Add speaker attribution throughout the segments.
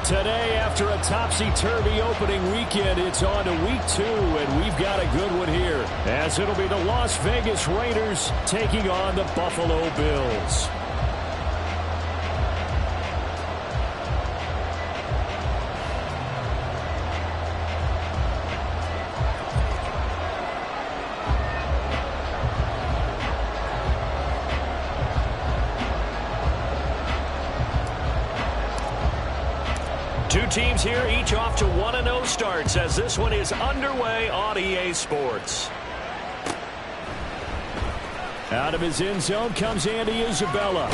Speaker 1: Today, after a topsy-turvy opening weekend, it's on to week 2, and we've got a good one here, as it'll be the Las Vegas Raiders taking on the Buffalo Bills. Two teams here, each off to 1-0 starts as this one is underway on EA Sports. Out of his end zone comes Andy Isabella.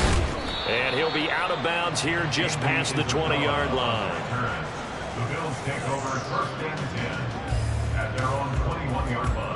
Speaker 1: And he'll be out of bounds here just past the 20-yard line.
Speaker 2: The Bills take over 1st and 10 at their own 21-yard line.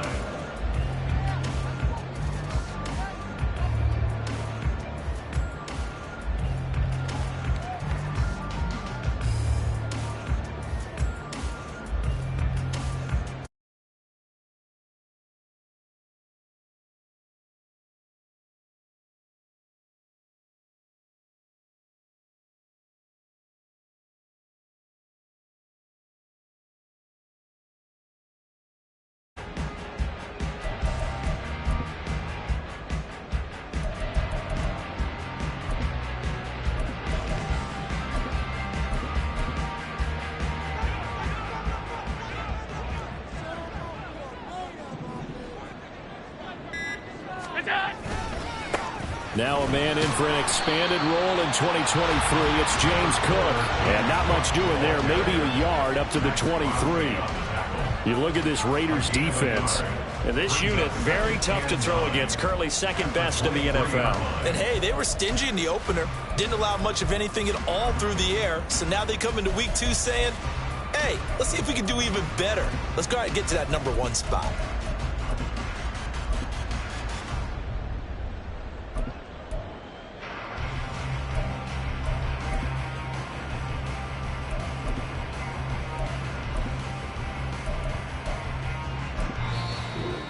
Speaker 1: Now a man in for an expanded role in 2023. It's James Cook. And not much doing there. Maybe a yard up to the 23. You look at this Raiders defense. And this unit, very tough to throw against. Currently second best in the NFL.
Speaker 3: And hey, they were stingy in the opener. Didn't allow much of anything at all through the air. So now they come into week 2 saying, hey, let's see if we can do even better. Let's go ahead and get to that number 1 spot.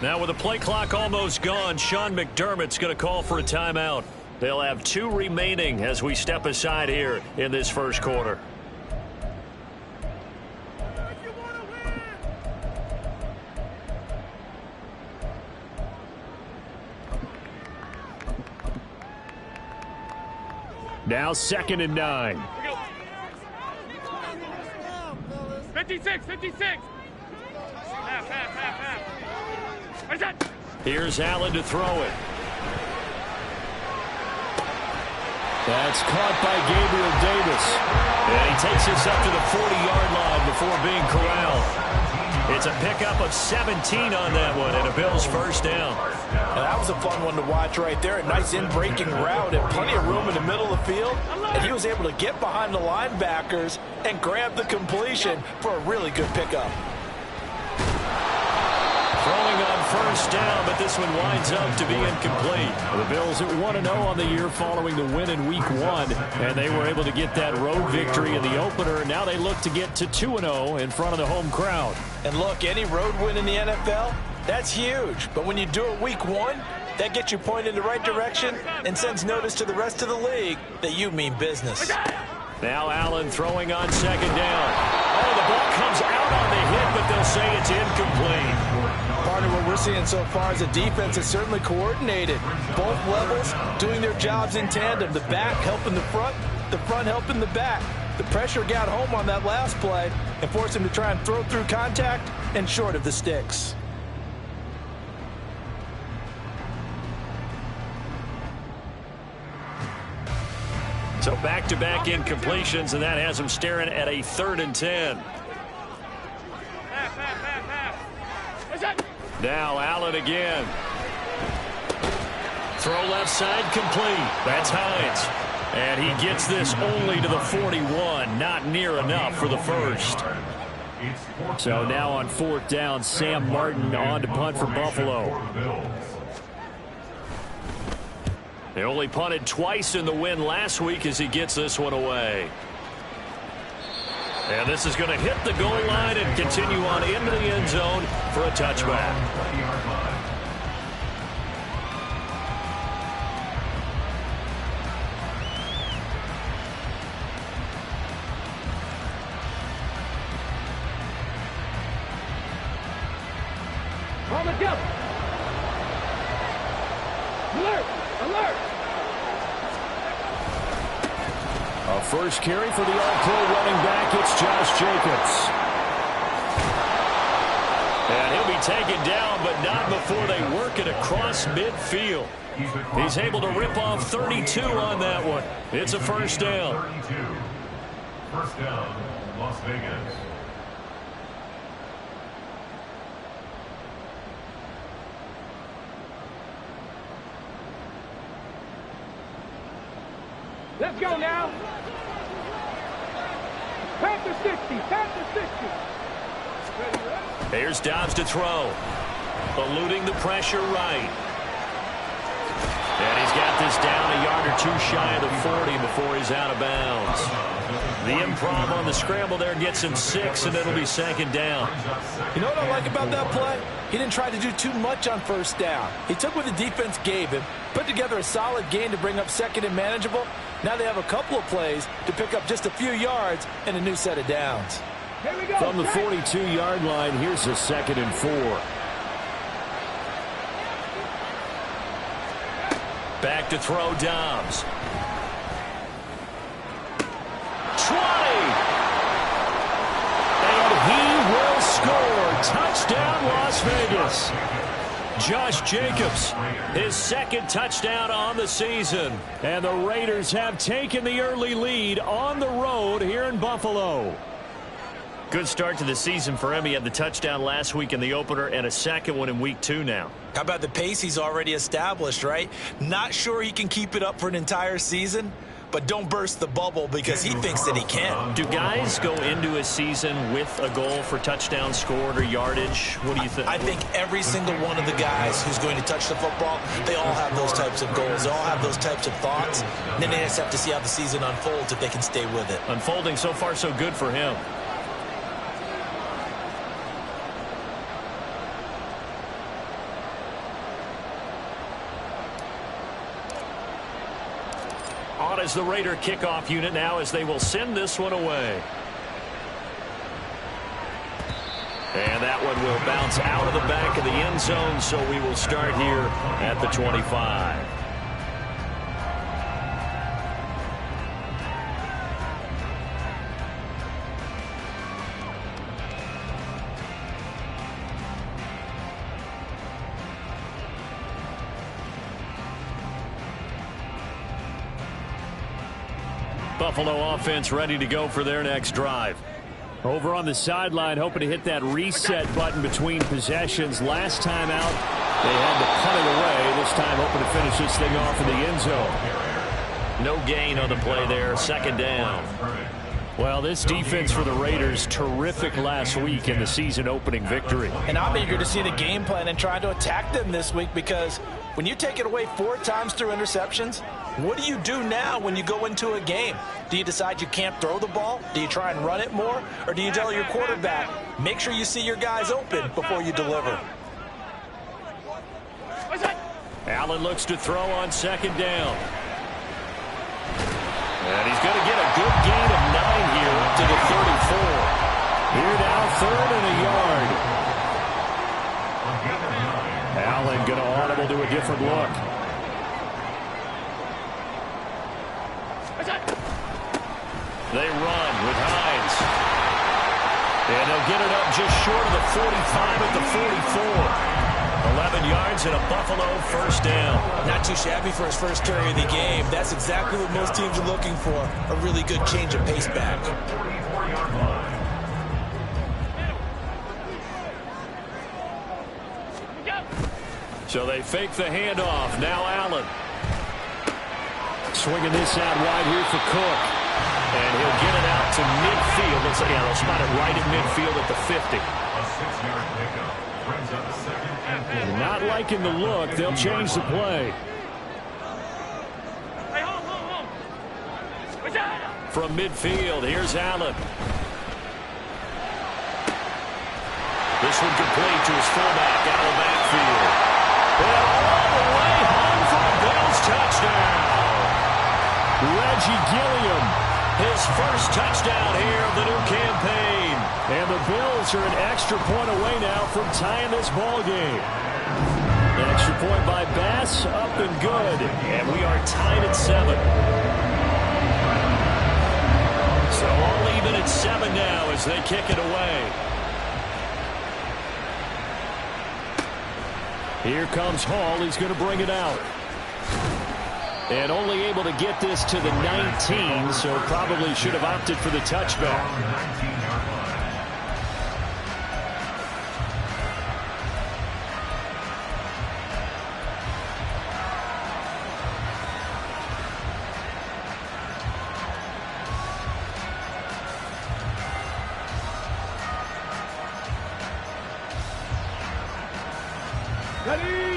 Speaker 1: Now with the play clock almost gone, Sean McDermott's going to call for a timeout. They'll have 2 remaining as we step aside here in this first quarter. Now 2nd and 9.
Speaker 4: 56. Half.
Speaker 1: Here's Allen to throw it. That's caught by Gabriel Davis. And he takes us up to the 40-yard line before being corralled. It's a pickup of 17 on that one and a Bills first down.
Speaker 3: And that was a fun one to watch right there. A nice in-breaking route and plenty of room in the middle of the field. And he was able to get behind the linebackers and grab the completion for a really good pickup.
Speaker 1: Throwing on first down, but this one winds up to be incomplete. The Bills at 1-0 on the year following the win in Week 1, and they were able to get that road victory in the opener. Now they look to get to 2-0 in front of the home crowd.
Speaker 3: And look, any road win in the NFL, that's huge. But when you do it Week 1, that gets you pointed in the right direction and sends notice to the rest of the league that you mean business.
Speaker 1: Now Allen throwing on 2nd down. Oh, the ball comes out on the hit, but they'll say it's incomplete.
Speaker 3: Part of what we're seeing so far is the defense is certainly coordinated. Both levels doing their jobs in tandem. The back helping the front helping the back. The pressure got home on that last play and forced him to try and throw through contact and short of the sticks.
Speaker 1: So back-to-back incompletions, and that has him staring at a 3rd and 10. Now Allen again. Throw left side complete. That's Hines. And he gets this only to the 41. Not near enough for the first. So now on 4th down, Sam Martin on to punt for Buffalo. They only punted twice in the win last week as he gets this one away. And this is going to hit the goal line and continue on into the end zone for a touchback.
Speaker 4: let's go. Alert! Alert!
Speaker 1: A first carry for the All-Pro running back. It's Josh Jacobs. And he'll be taken down, but not before they work it across midfield. He's able to rip off 32 on that one. It's a first down.
Speaker 2: 32. First down, Las Vegas.
Speaker 4: Let's go now. Panther 60. Panther 60.
Speaker 1: Here's Dobbs to throw. Eluding the pressure right. And he's got this down a yard or two shy of the 40 before he's out of bounds. The improv on the scramble there gets him 6, and it'll be second down.
Speaker 3: You know what I like about that play? He didn't try to do too much on first down. He took what the defense gave him, put together a solid gain to bring up second and manageable. Now they have a couple of plays to pick up just a few yards and a new set of downs.
Speaker 4: Here we go.
Speaker 1: From the 42-yard line, here's a 2nd and 4. Back to throw Dobbs. 20! And he will score. Touchdown, Las Vegas. Josh Jacobs, his second touchdown on the season. And the Raiders have taken the early lead on the road here in Buffalo. Good start to the season for him. He had the touchdown last week in the opener and a second one in week 2 now.
Speaker 3: How about the pace he's already established, right? Not sure he can keep it up for an entire season, but don't burst the bubble because he thinks that he can.
Speaker 1: Do guys go into a season with a goal for touchdown scored or yardage? What do you think?
Speaker 3: I think every single one of the guys who's going to touch the football, they all have those types of goals. They all have those types of thoughts. And then they just have to see how the season unfolds if they can stay with it.
Speaker 1: Unfolding so far so good for him. On as the Raider kickoff unit now as they will send this one away. And that one will bounce out of the back of the end zone, so we will start here at the 25. Buffalo offense ready to go for their next drive. Over on the sideline, hoping to hit that reset button between possessions. Last time out, they had to punt it away. This time, hoping to finish this thing off in the end zone. No gain on the play there. Second down. Well, this defense for the Raiders, terrific last week in the season-opening victory.
Speaker 3: And I'm eager to see the game plan and try to attack them this week because when you take it away 4 times through interceptions, what do you do now when you go into a game? Do you decide you can't throw the ball? Do you try and run it more? Or do you tell your quarterback, make sure you see your guys open before you deliver?
Speaker 1: Allen looks to throw on second down. And he's going to get a good gain of 9 here up to the 34. Here now, 3rd and a yard. Allen going to audible to a different look. They run with Hines. And they'll get it up just short of the 45 at the 44. 11 yards and a Buffalo first down.
Speaker 3: Not too shabby for his first carry of the game. That's exactly what most teams are looking for. A really good change of pace back.
Speaker 1: So they fake the handoff. Now Allen. Swinging this out wide here for Cook. And he'll get it out to midfield. Looks like they'll spot it right at midfield at the 50.
Speaker 2: A 6-yard pickup brings up 2nd and 4.
Speaker 1: Not liking the look. They'll change the play.
Speaker 4: Hey, hold.
Speaker 1: From midfield, here's Allen. This one complete to his fullback out of the backfield. And all the way home for a Bills touchdown. Reggie Gilliam, his first touchdown here of the new campaign. And the Bills Bills are an extra point away now from tying this ball game. An extra point by Bass, up and good. And we are tied at 7. So all even at 7 now as they kick it away. Here comes Hall. He's going to bring it out. And only able to get this to the 19, so probably should have opted for the touchback.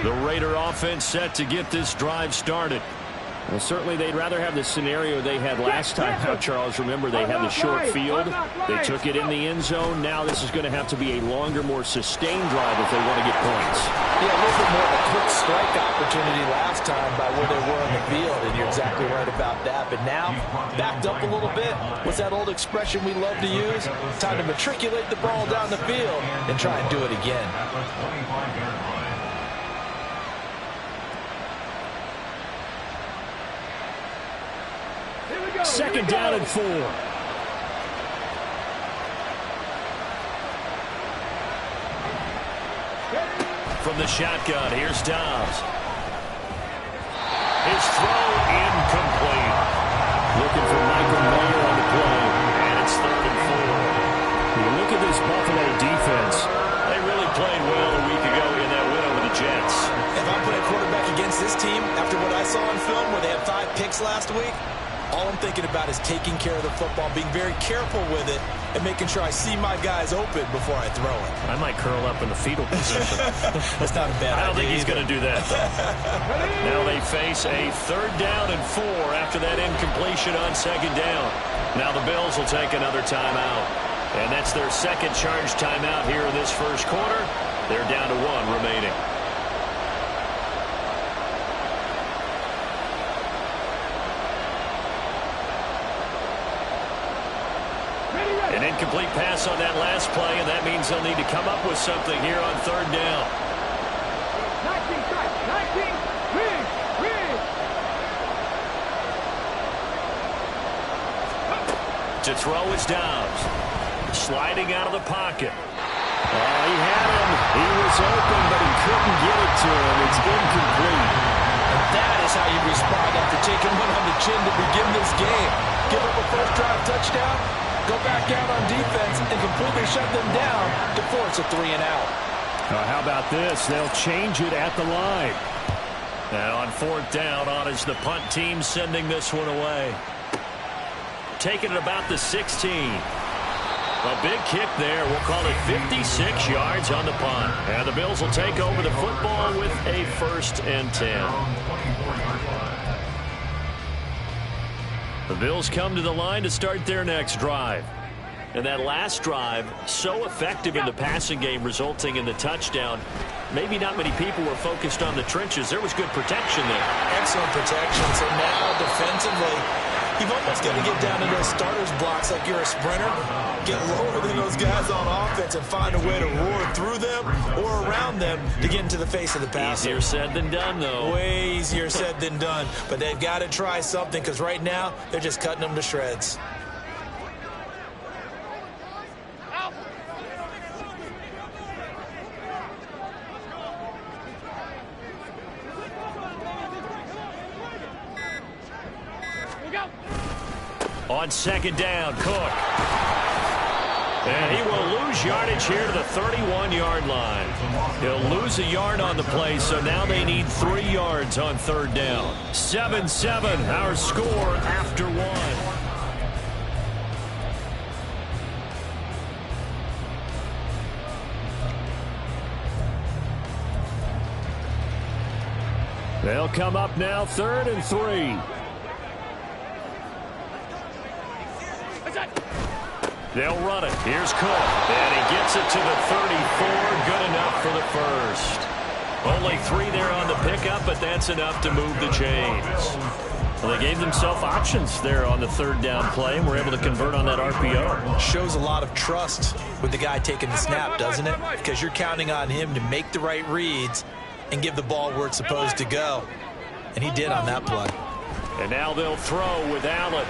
Speaker 1: The Raider offense set to get this drive started. Well, certainly they'd rather have the scenario they had last time out, Charles. Remember, they had the short field. They took it in the end zone. Now this is going to have to be a longer, more sustained drive if they want to get points.
Speaker 3: Yeah, a little bit more of a quick strike opportunity last time by where they were on the field, and you're exactly right about that. But now, backed up a little bit. What's that old expression we love to use? Time to matriculate the ball down the field and try and do it again.
Speaker 1: Second down and 4. From the shotgun, here's Dobbs. His throw incomplete. Looking for Michael Mayer on the play. And it's 3rd and 4. You look at this Buffalo defense. They really played well a week ago in that win over the Jets.
Speaker 3: If I'm putting a quarterback against this team, after what I saw on film where they had 5 picks last week, all I'm thinking about is taking care of the football, being very careful with it, and making sure I see my guys open before I throw it.
Speaker 1: I might curl up in the fetal position.
Speaker 3: That's not a bad idea.
Speaker 1: I don't think he's going to do that, though. Now they face a 3rd down and 4 after that incompletion on 2nd down. Now the Bills will take another timeout. And that's their 2nd charge timeout here in this 1st quarter. They're down to 1 remaining. An incomplete pass on that last play, and that means they'll need to come up with something here on 3rd down.
Speaker 4: 19 strike, 19, Riggs.
Speaker 1: To throw is Dobbs. Sliding out of the pocket. He had him. He was open, but he couldn't get it to him. It's incomplete.
Speaker 3: And that is how you respond after taking one on the chin to begin this game. Give up a first drive touchdown, go back out on defense, and completely shut them down to force a 3-and-out.
Speaker 1: How about this? They'll change it at the line. And on 4th down, on is the punt team sending this one away. Taking it about the 16. A big kick there. We'll call it 56 yards on the punt. And the Bills will take over the football with a 1st and 10. The Bills come to the line to start their next drive. And that last drive, so effective in the passing game, resulting in the touchdown. Maybe not many people were focused on the trenches. There was good protection there.
Speaker 3: Excellent protection. So now defensively, you've almost got to get down to those starters blocks like you're a sprinter. Get lower than those guys on offense and find a way to roar through them or around them to get into the face of the passer.
Speaker 1: Easier said than done, though.
Speaker 3: Way easier said than done. But they've got to try something because right now they're just cutting them to shreds.
Speaker 1: On 2nd down, Cook. And he will lose yardage here to the 31-yard line. He'll lose a yard on the play, so now they need 3 yards on 3rd down. 7-7, our score after 1. They'll come up now 3rd and 3. They'll run it. Here's Cook. And he gets it to the 34. Good enough for the 1st. Only 3 there on the pickup, but that's enough to move the chains. Well, they gave themselves options there on the third down play, and were able to convert on that RPO.
Speaker 3: Shows a lot of trust with the guy taking the snap, doesn't it? Because you're counting on him to make the right reads and give the ball where it's supposed to go. And he did on that play.
Speaker 1: And now they'll throw with Allen.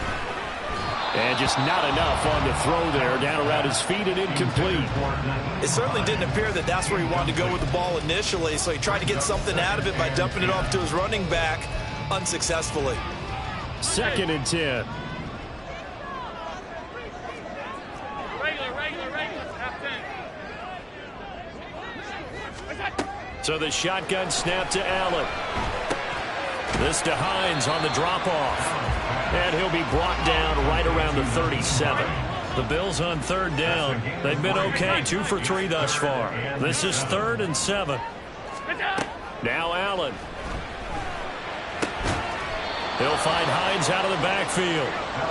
Speaker 1: And just not enough on the throw there. Down around his feet and incomplete.
Speaker 3: It certainly didn't appear that that's where he wanted to go with the ball initially, so he tried to get something out of it by dumping it off to his running back unsuccessfully.
Speaker 1: 2nd and 10. So the shotgun snap to Allen. This to Hines on the drop-off. And he'll be brought down right around the 37. The Bills on 3rd down. They've been okay, 2 for 3 thus far. This is 3rd and 7. Now Allen. He'll find Hines out of the backfield.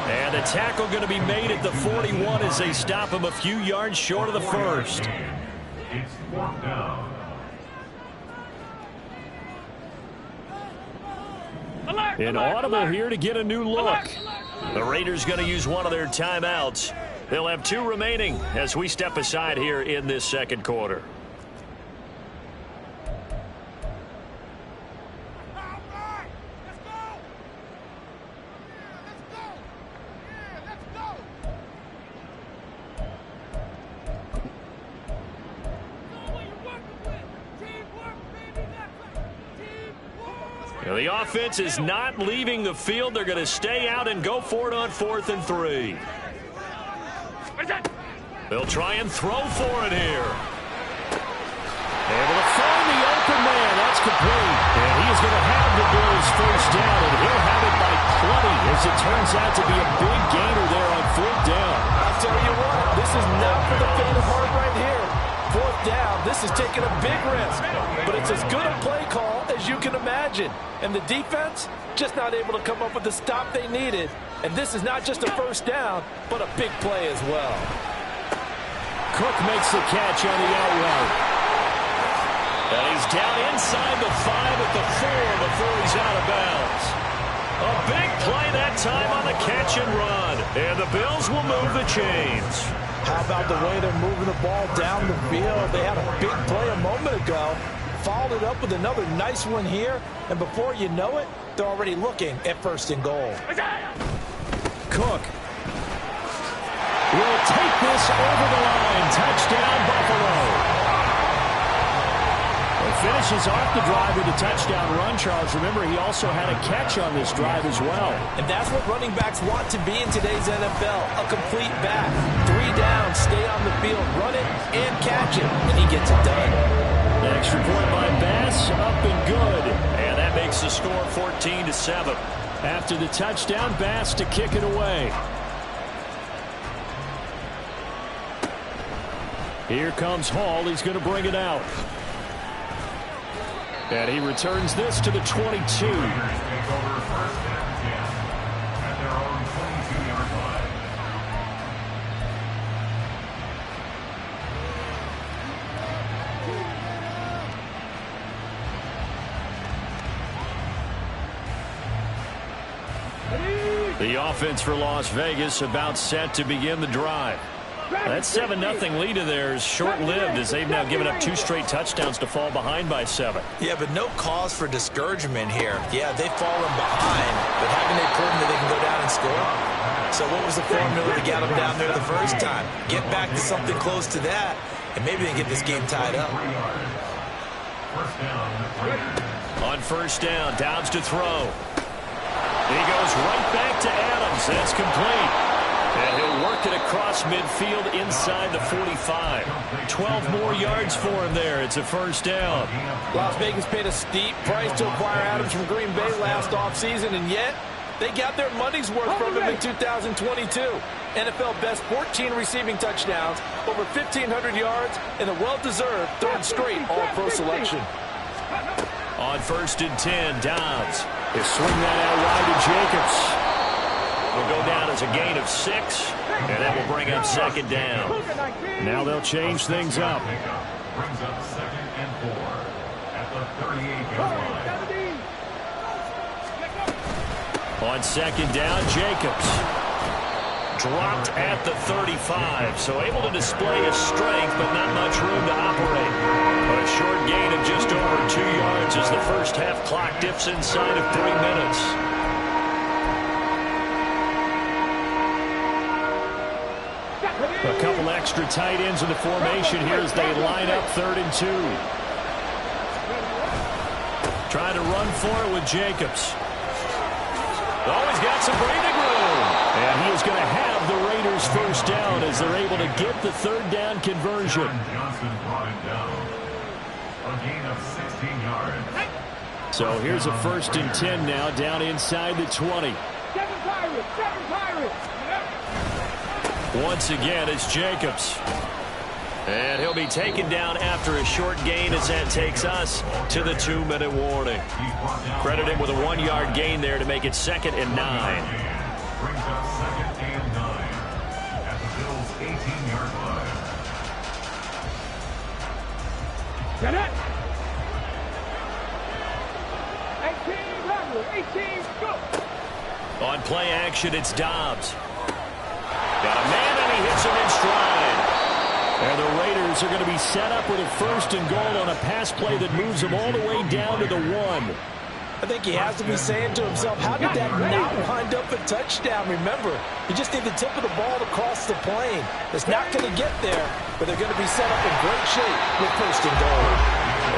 Speaker 1: And a tackle going to be made at the 41 as they stop him a few yards short of the first.
Speaker 2: It's 4th down.
Speaker 1: An audible here to get a new look. The Raiders going to use one of their timeouts. They'll have 2 remaining as we step aside here in this 2nd quarter. Now the offense is not leaving the field. They're going to stay out and go for it on 4th and 3. They'll try and throw for it here. Able to find the open man. That's complete. And he is going to have the Bills first down, and he'll have it by plenty as it turns out to be a big gainer there on 4th down.
Speaker 3: I'll tell you what, this is not for the faint of heart right here. 4th down, this is taking a big risk, but it's as good a play call as you can imagine. And the defense just not able to come up with the stop they needed. And this is not just a first down, but a big play as well.
Speaker 1: Cook makes the catch on the out route. And he's down inside the 5 at the 4 before he's out of bounds. A big play that time on the catch and run. And the Bills will move the chains.
Speaker 3: How about the way they're moving the ball down the field? They had a big play a moment ago. Followed it up with another nice one here. And before you know it, they're already looking at 1st and goal.
Speaker 1: Cook will take this over the line. Touchdown, Buffalo. And finishes off the drive with a touchdown run, Charles. Remember, he also had a catch on this drive as well.
Speaker 3: And that's what running backs want to be in today's NFL. A complete back. 3 down, stay on the field, run it, and catch it. And he gets it done.
Speaker 1: The extra point by Bass, up and good. And that makes the score 14-7. After the touchdown, Bass to kick it away. Here comes Hall. He's going to bring it out. And he returns this to the 22.
Speaker 2: Take over 1st and 10 at their own 22-yard line.
Speaker 1: The offense for Las Vegas about set to begin the drive. That 7-0 lead of theirs short-lived as they've now given up 2 straight touchdowns to fall behind by 7.
Speaker 3: Yeah, but no cause for discouragement here. Yeah, they've fallen behind, but haven't they proven that they can go down and score? So what was the formula to get them down there the first time? Get back to something close to that, and maybe they get this game tied up.
Speaker 1: On 1st down, Downs to throw. He goes right back to Adams. That's complete. And he'll work it across midfield inside the 45. 12 more yards for him there. It's a 1st down.
Speaker 3: Las Vegas paid a steep price to acquire Adams from Green Bay last offseason, and yet they got their money's worth from him in 2022. NFL best 14 receiving touchdowns, over 1,500 yards, and a well-deserved 3rd straight All-Pro selection.
Speaker 1: On 1st and 10, Downs. He'll swing that out wide to Jacobs. Will go down as a gain of 6, and that will bring up 2nd down. Now they'll change things up.
Speaker 2: Brings up 2nd and 4 at the 38-yard line.
Speaker 1: On second down, Jacobs. Dropped at the 35, so able to display his strength, but not much room to operate. A short gain of just over 2 yards as the first half clock dips inside of 3 minutes. A couple extra tight ends in the formation here as they line up 3rd and 2. Trying to run for it with Jacobs. Always got some breathing room. And he is going to have the Raiders first down as they're able to get the 3rd down conversion.
Speaker 2: Johnson brought him down. A gain of 16 yards.
Speaker 1: So here's a 1st and 10 now down inside the 20.
Speaker 4: 7 Pirates, 7 Pirates.
Speaker 1: Once again, it's Jacobs. And he'll be taken down after a short gain as that takes us to the 2-minute warning. Credit him with a 1-yard gain there to make it 2nd and 9.
Speaker 2: Brings up 2nd and 9 at the Bills' 18-yard line.
Speaker 4: Get it. 18, level, 18, go.
Speaker 1: On play action, it's Dobbs. Got a man, and he hits him in stride. And the Raiders are going to be set up with a 1st and goal on a pass play that moves them all the way down to the 1.
Speaker 3: I think he has to be saying to himself, how did that not wind up a touchdown? Remember, you just need the tip of the ball to cross the plane. It's not going to get there, but they're going to be set up in great shape with 1st and goal.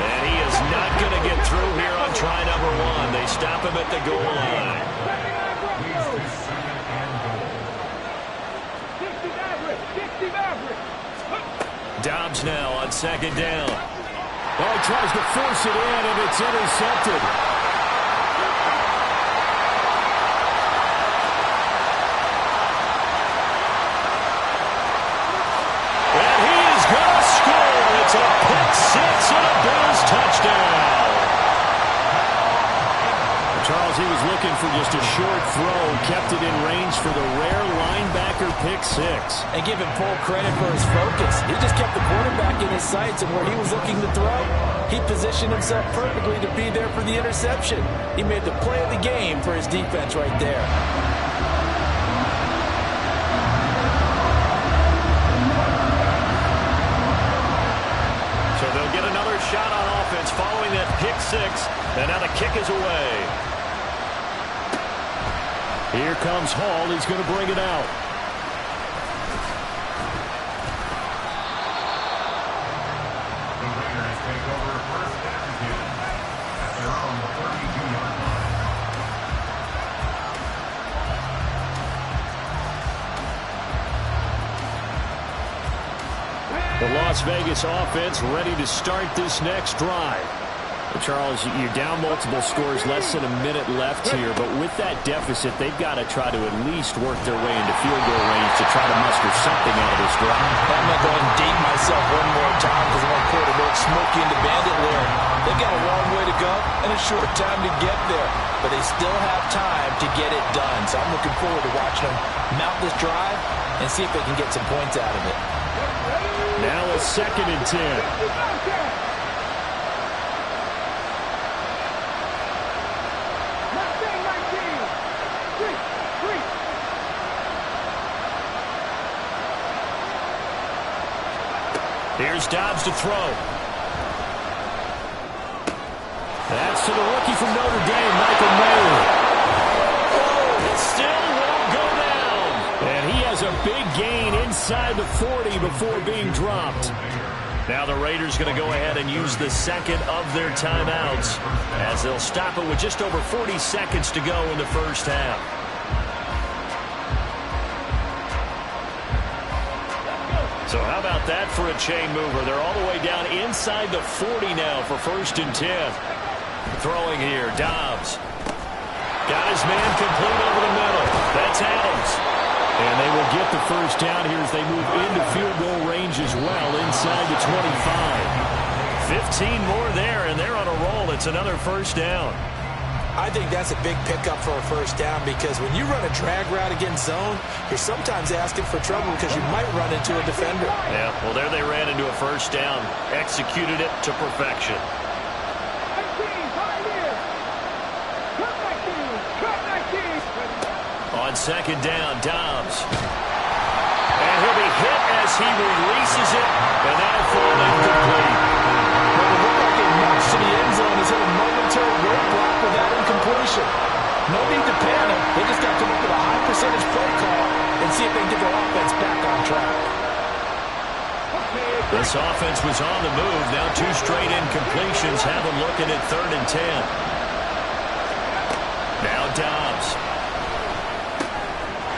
Speaker 1: And he is not going to get through here on try number 1. They stop him at the goal line. Dobbs now on 2nd down. Oh, he tries to force it in, and it's intercepted. And he is going to score. It's a pick 6 and a Bills touchdown. Charles, he was looking for just a short throw, kept it in range for the rare linebacker pick 6.
Speaker 3: And give him full credit for his focus. He just kept the quarterback in his sights, and where he was looking to throw, he positioned himself perfectly to be there for the interception. He made the play of the game for his defense right there.
Speaker 1: So they'll get another shot on offense following that pick 6, and now the kick is away. Here comes Hall. He's going to bring it out.
Speaker 2: The Raiders take over 1st and 10 at their own 32-yard line.
Speaker 1: The Las Vegas offense ready to start this next drive. Charles, you're down multiple scores, less than a minute left here, but with that deficit, they've got to try to at least work their way into field goal range to try to muster something out of this drive.
Speaker 3: I'm going to go and date myself one more time because I want to quarterback Smokey into Bandit Lair. They've got a long way to go and a short time to get there, but they still have time to get it done. So I'm looking forward to watching them mount this drive and see if they can get some points out of it.
Speaker 1: Now a 2nd and 10. Here's Dobbs to throw. That's to the rookie from Notre Dame, Michael Mayer. Oh, it still won't go down. And he has a big gain inside the 40 before being dropped. Now the Raiders going to go ahead and use the 2nd of their timeouts as they'll stop it with just over 40 seconds to go in the first half. So how about that for a chain mover? They're all the way down inside the 40 now for 1st and 10. Throwing here, Dobbs. Got his man complete over the middle. That's Adams. And they will get the first down here as they move into field goal range as well inside the 25. 15 more there, and they're on a roll. It's another first down.
Speaker 3: I think that's a big pickup for a first down because when you run a drag route against zone, you're sometimes asking for trouble because you might run into a defender.
Speaker 1: Yeah, well, there they ran into a first down. Executed it to perfection. On second down, Dobbs. And he'll be hit as he releases it, and that'll fall incomplete.
Speaker 3: Well, it looked like it marched to the end zone. He's hit a momentary roadblock with that incompletion. No need to panic. They just got to look at a high percentage play call and see if they can get their offense back on track.
Speaker 1: This offense was on the move. Now 2 straight incompletions have them looking at 3rd and 10. Now Dobbs.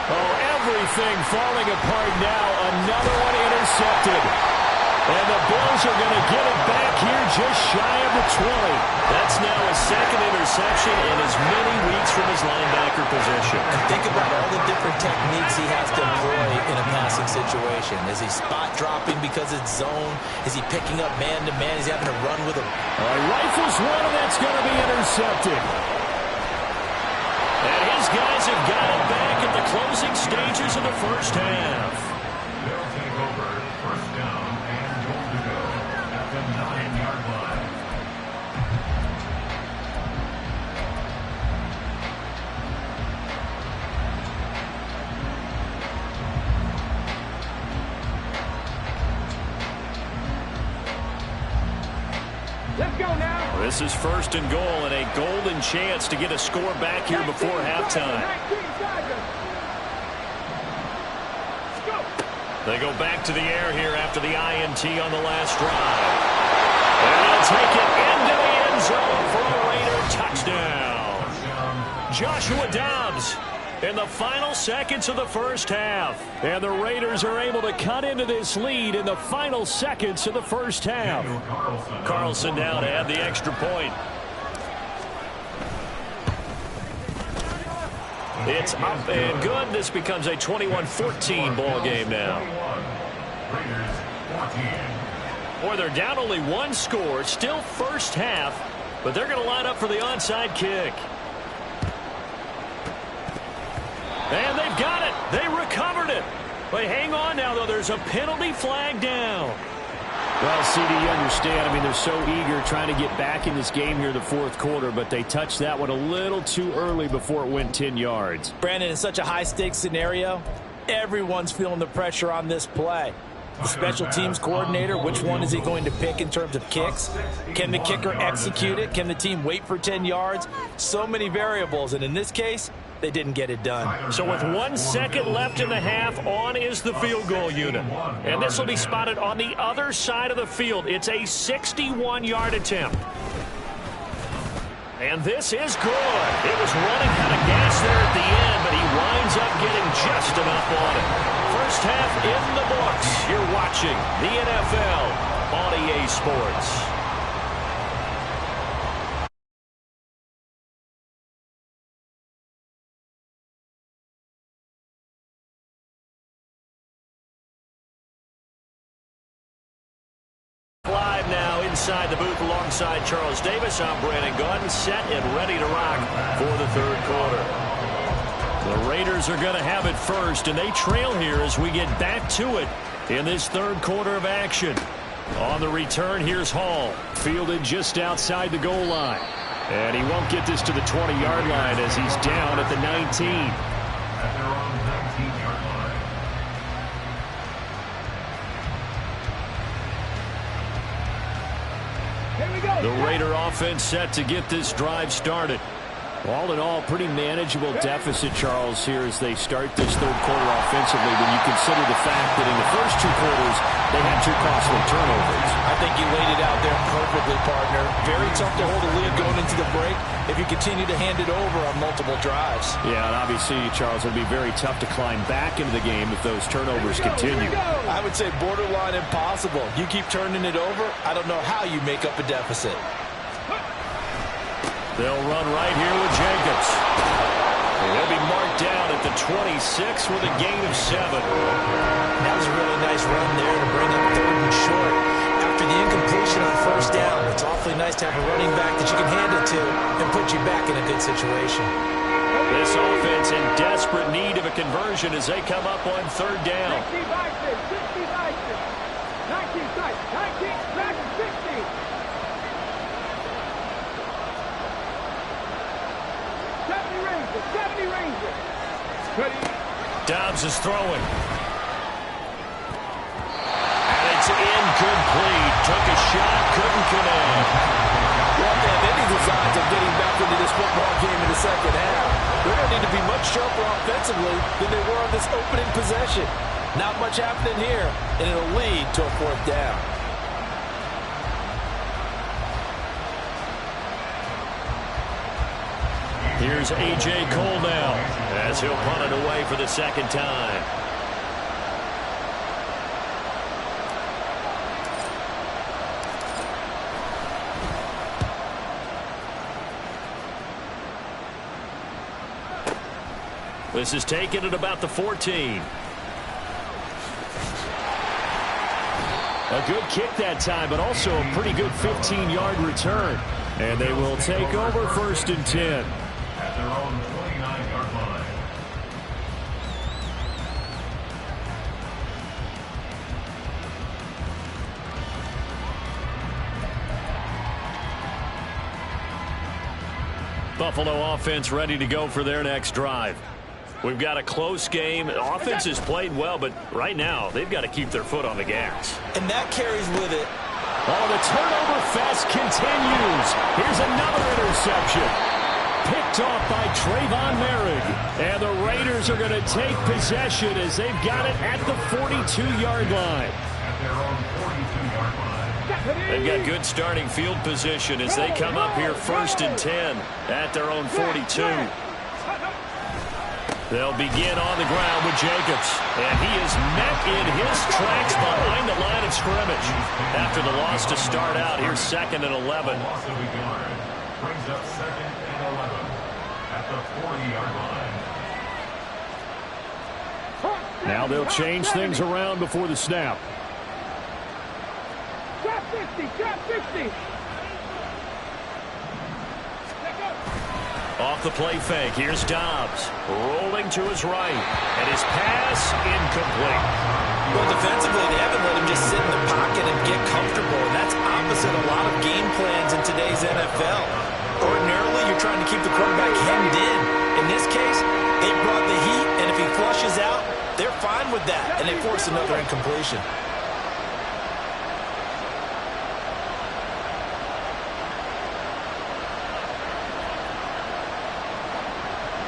Speaker 1: Oh, everything falling apart now. Another one intercepted. And the Bills are going to get it back here just shy of the 20. That's now his 2nd interception in as many weeks from his linebacker position.
Speaker 3: And think about all the different techniques he has to employ in a passing situation. Is he spot dropping because it's zone? Is he picking up man-to-man? Is he having to run with him?
Speaker 1: Rifles one, and that's going to be intercepted. And his guys have got it back in the closing stages of the first half.
Speaker 2: They'll take over 1st down and goal to go at the 9-yard line.
Speaker 4: Let's go now.
Speaker 1: This is 1st and goal and a golden chance to get a score back here before halftime.
Speaker 4: 19 Tigers. Let's go.
Speaker 1: They go back to the air here after the INT on the last drive. And they'll take it into the end zone for a Raider touchdown. Joshua Dobbs in the final seconds of the first half. And the Raiders are able to cut into this lead in the final seconds of the first half. Carlson now to add the extra point. It's up and good. This becomes a 21-14 ball game now. Boy, they're down only 1 score. Still first half, but they're going to line up for the onside kick. And they've got it. They recovered it. But hang on now, though. There's a penalty flag down. Well, CD, you understand. I mean, they're so eager trying to get back in this game here in the 4th quarter, but they touched that one a little too early before it went 10 yards.
Speaker 3: Brandon, in such a high-stakes scenario, everyone's feeling the pressure on this play. The special teams coordinator, which one is he going to pick in terms of kicks? Can the kicker execute it? Can the team wait for 10 yards? So many variables, and in this case, they didn't get it done.
Speaker 1: So with 1 second left in the half, on is the field goal unit. And this will be spotted on the other side of the field. It's a 61-yard attempt. And this is good. It was running out of gas there at the end, but he winds up getting just enough on it. First half in the books. You're watching the NFL on EA Sports. Live now inside the booth alongside Charles Davis. I'm Brandon Gaudin, set and ready to rock for the 3rd quarter. The Raiders are going to have it first, and they trail here as we get back to it in this 3rd quarter of action. On the return, here's Hall, fielded just outside the goal line. And he won't get this to the 20-yard line as he's down at the 19.
Speaker 2: At their own 19-yard line.
Speaker 1: The Raider offense set to get this drive started. All in all, pretty manageable deficit, Charles, here as they start this 3rd quarter offensively when you consider the fact that in the first 2 quarters, they had 2 costly turnovers.
Speaker 3: I think you laid it out there perfectly, partner. Very tough to hold a lead going into the break if you continue to hand it over on multiple drives.
Speaker 1: Yeah, and obviously, Charles, it would be very tough to climb back into the game if those turnovers continue.
Speaker 3: I would say borderline impossible. You keep turning it over, I don't know how you make up a deficit.
Speaker 1: They'll run right here with Jacobs. They'll be marked down at the 26 with a gain of 7.
Speaker 3: That was a really nice run there to bring up 3rd and short. After the incompletion on 1st down, it's awfully nice to have a running back that you can hand it to and put you back in a good situation.
Speaker 1: This offense in desperate need of a conversion as they come up on 3rd down.
Speaker 4: 60 Vikings, 60 Vikings. 19 Vikings, 60. 70 Rangers. Ready.
Speaker 1: Dobbs is throwing. And it's incomplete. Took a shot, couldn't connect.
Speaker 3: Well, they have any designs of getting back into this football game in the second half. They're going to need to be much sharper offensively than they were on this opening possession. Not much happening here, and it'll lead to a 4th down.
Speaker 1: Here's A.J. Cole now, as he'll punt it away for the 2nd time. This is taken at about the 14. A good kick that time, but also a pretty good 15-yard return. And they will take over 1st and 10.
Speaker 2: At their own 29-yard line.
Speaker 1: Buffalo offense ready to go for their next drive. We've got a close game. Offense has played well, but right now they've got to keep their foot on the gas.
Speaker 3: And that carries with it.
Speaker 1: Oh, the turnover fest continues. Here's another interception. Picked off by Trayvon Merrick. And the Raiders are going to take possession as they've got it at the 42-yard line.
Speaker 2: At their own 42-yard line.
Speaker 1: They've got good starting field position as they come up here 1st and 10 at their own 42. They'll begin on the ground with Jacobs. And he is met in his tracks behind the line of scrimmage. After the loss to start out, here's 2nd and 11.
Speaker 2: Loss of a yard. Brings up 2nd and 11 at the 40-yard line.
Speaker 1: Now they'll change things around before the snap.
Speaker 4: Trap 50, trap 50.
Speaker 1: Off the play fake, here's Dobbs. Rolling to his right. And his pass incomplete.
Speaker 3: Well, defensively, they haven't let him just sit in the pocket and get comfortable, and that's opposite a lot of game plans in today's NFL. Ordinarily, you're trying to keep the quarterback hemmed in. In this case, they brought the heat, and if he flushes out, they're fine with that, and they force another incompletion.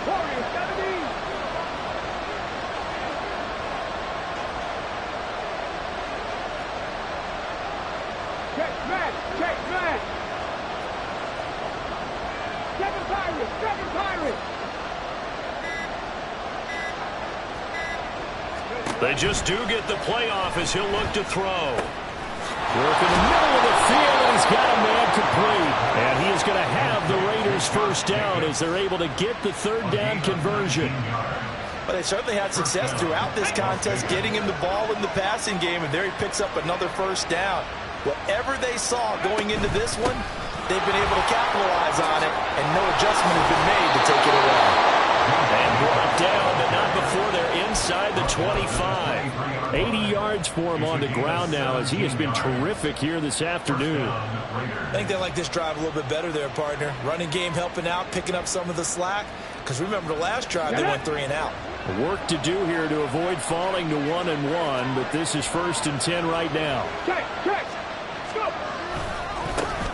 Speaker 4: Warriors 70. Check man, check man. 7 Pirates, 7 Pirates.
Speaker 1: They just do get the playoff as he'll look to throw. Work in the middle of the field, and he's got a man complete. And he is going to have the Raiders 1st down as they're able to get the 3rd down conversion.
Speaker 3: But they certainly had success throughout this contest, getting him the ball in the passing game, and there he picks up another 1st down. Whatever they saw going into this one, they've been able to capitalize on it, and no adjustment has been made to take it away.
Speaker 1: And brought down, but not before they're inside the 25. 80 yards for him on the ground now as he has been terrific here this afternoon.
Speaker 3: I think they like this drive a little bit better there, partner. Running game helping out, picking up some of the slack. Because remember the last drive, they went 3 and out.
Speaker 1: Work to do here to avoid falling to 1-1, but this is 1st and 10 right now.
Speaker 4: Check, check. Go.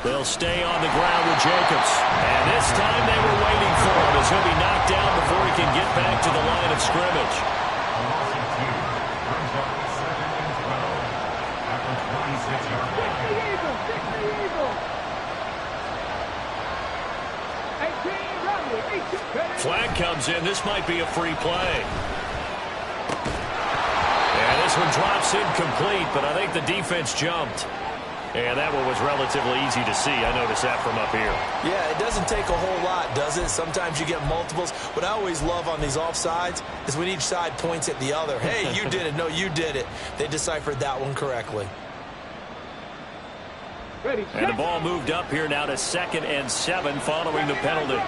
Speaker 1: They'll stay on the ground with Jacobs. And this time they were waiting for him as he'll be knocked down before he can get back to the line of scrimmage.
Speaker 2: A loss of 2 brings up 2nd and 12 at the 26-yard line.
Speaker 4: 60 Eagles, 60 Eagles. 18 Riley, 18.
Speaker 1: Flag comes in. This might be a free play. And this one drops incomplete, but I think the defense jumped. And that one was relatively easy to see. I noticed that from up here.
Speaker 3: Yeah, it doesn't take a whole lot, does it? Sometimes you get multiples. What I always love on these offsides is when each side points at the other. Hey, you did it. No, you did it. They deciphered that one correctly.
Speaker 4: Ready,
Speaker 1: And the ball moved up here now to 2nd and 7 following the penalty.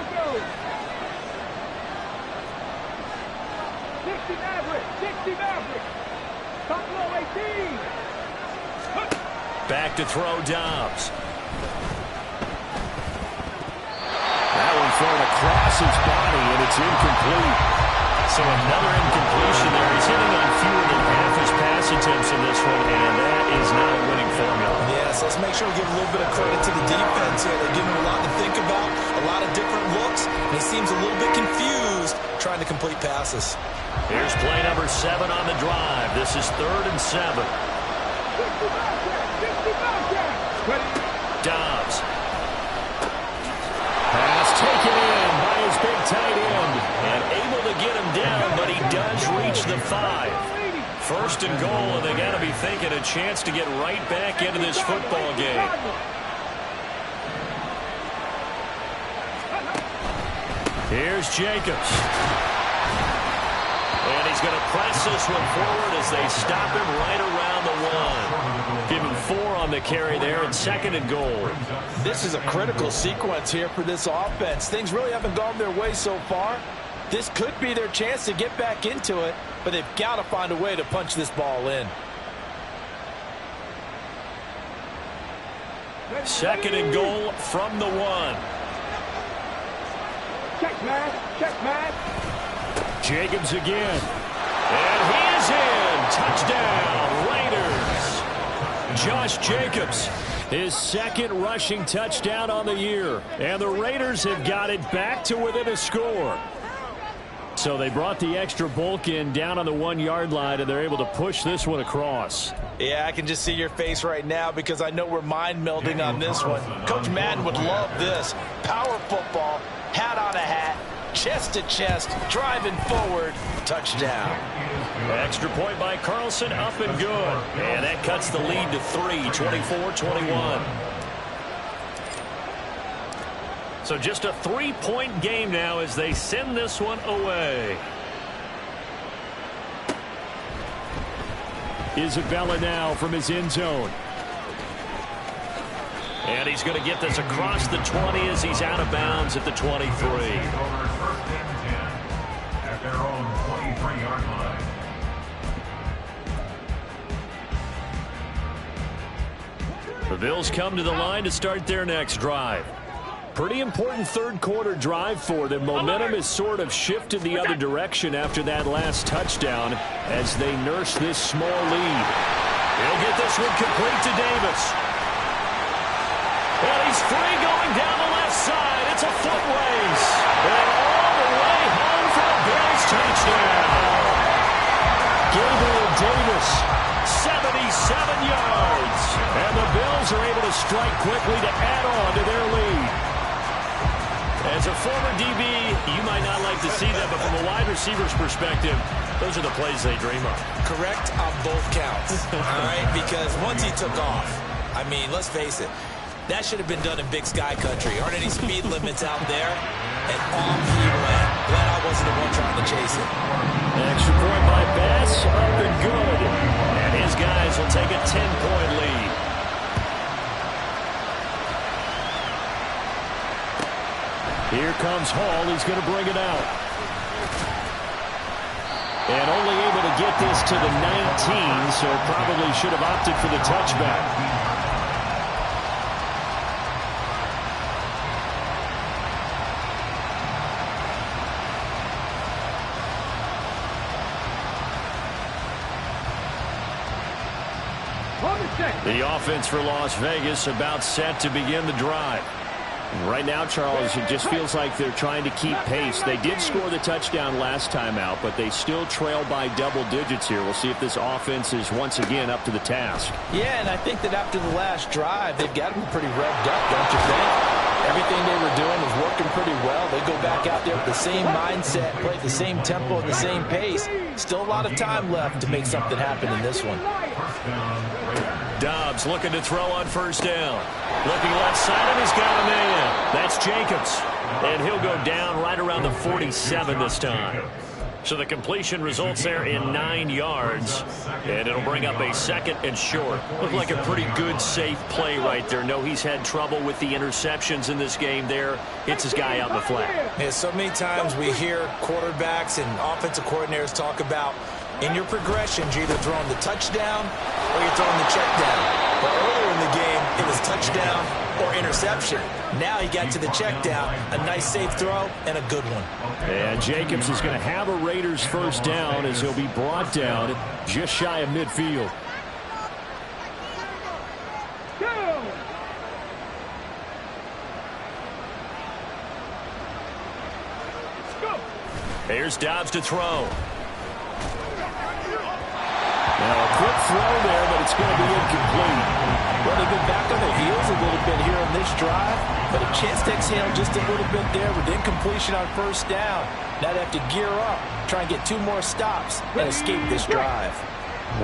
Speaker 4: 60 Maverick, 60 Maverick. Top low 18.
Speaker 1: Back to throw Dobbs. That one thrown across his body, and it's incomplete. So another incompletion there. He's hitting on fewer than half his pass attempts in this one, and that is not a winning formula.
Speaker 3: Yes, let's make sure we give a little bit of credit to the defense here. They're giving him a lot to think about, a lot of different looks, and he seems a little bit confused trying to complete passes.
Speaker 1: Here's play number 7 on the drive. This is 3rd and 7. Dobbs. Pass taken in by his big tight end. And able to get him down, but he does reach the 5. 1st and goal, and they got to be thinking a chance to get right back into this football game. Here's Jacobs. And he's going to press this one forward as they stop him right around the 1. Give him 4 on the carry there, and 2nd and goal.
Speaker 3: This is a critical sequence here for this offense. Things really haven't gone their way so far. This could be their chance to get back into it, but they've got to find a way to punch this ball in.
Speaker 1: 2nd and goal from the 1.
Speaker 4: Check, man. Check, man.
Speaker 1: Jacobs again. And he is in. Touchdown, Raiders. Josh Jacobs, his 2nd rushing touchdown on the year. And the Raiders have got it back to within a score. So they brought the extra bulk in down on the 1-yard line, and they're able to push this one across.
Speaker 3: Yeah, I can just see your face right now because I know we're mind melding on this one. Coach Madden would love this. Power football, hat on a hat, chest to chest, driving forward, touchdown.
Speaker 1: Extra point by Carlson, up and good. And that cuts the lead to 3, 24-21. So just a 3-point game now as they send this one away. Isabella now from his end zone. And he's going to get this across the 20 as he's out of bounds at the 23.
Speaker 2: At their own 23-yard line.
Speaker 1: The Bills come to the line to start their next drive. Pretty important 3rd quarter drive for them. Momentum has sort of shifted the other direction after that last touchdown as they nurse this small lead. He'll get this one complete to Davis. And he's free going down the left side. It's a foot race. And all the way home for a Bills touchdown. Gabriel Davis, 77 yards. And the Bills are able to strike quickly to add on to their lead. As a former DB, you might not like to see that, but from a wide receiver's perspective, those are the plays they dream of.
Speaker 3: Correct on both counts, all right? Because once he took off, I mean, let's face it, that should have been done in Big Sky Country. Aren't any speed limits out there? And off he went. Glad I wasn't the one trying to chase it.
Speaker 1: Extra point by Bass, up and good. And his guys will take a 10-point lead. Here comes Hall. He's going to bring it out. And only able to get this to the 19, so probably should have opted for the touchback. The offense for Las Vegas about set to begin the drive. Right now, Charles, it just feels like they're trying to keep pace. They did score the touchdown last time out, but they still trail by double digits here. We'll see if this offense is once again up to the task.
Speaker 3: Yeah, and I think that after the last drive, they've got them pretty revved up, don't you think? Everything they were doing was working pretty well. They go back out there with the same mindset, play at the same tempo and the same pace. Still a lot of time left to make something happen in this one.
Speaker 1: Dobbs looking to throw on 1st down. Looking left side, and he's got a man. That's Jacobs. And he'll go down right around the 47 this time. So the completion results there in 9 yards. And it'll bring up a 2nd and short. Looked like a pretty good, safe play right there. No, he's had trouble with the interceptions in this game there. Hits his guy out in the flat.
Speaker 3: Yeah, so many times we hear quarterbacks and offensive coordinators talk about in your progressions, you're either throwing the touchdown or you're throwing the check down. But earlier in the game, it was touchdown or interception. Now he got to the check down. A nice safe throw and a good one.
Speaker 1: And Jacobs is going to have a Raiders first down as he'll be brought down just shy of midfield. Here's Dobbs to throw. Now a quick throw there, but it's going to be incomplete.
Speaker 3: Well, they've been back on their heels a little bit here on this drive, but a chance to exhale just a little bit there with incompletion on first down. Now they have to gear up, try and get 2 more stops, and escape this drive.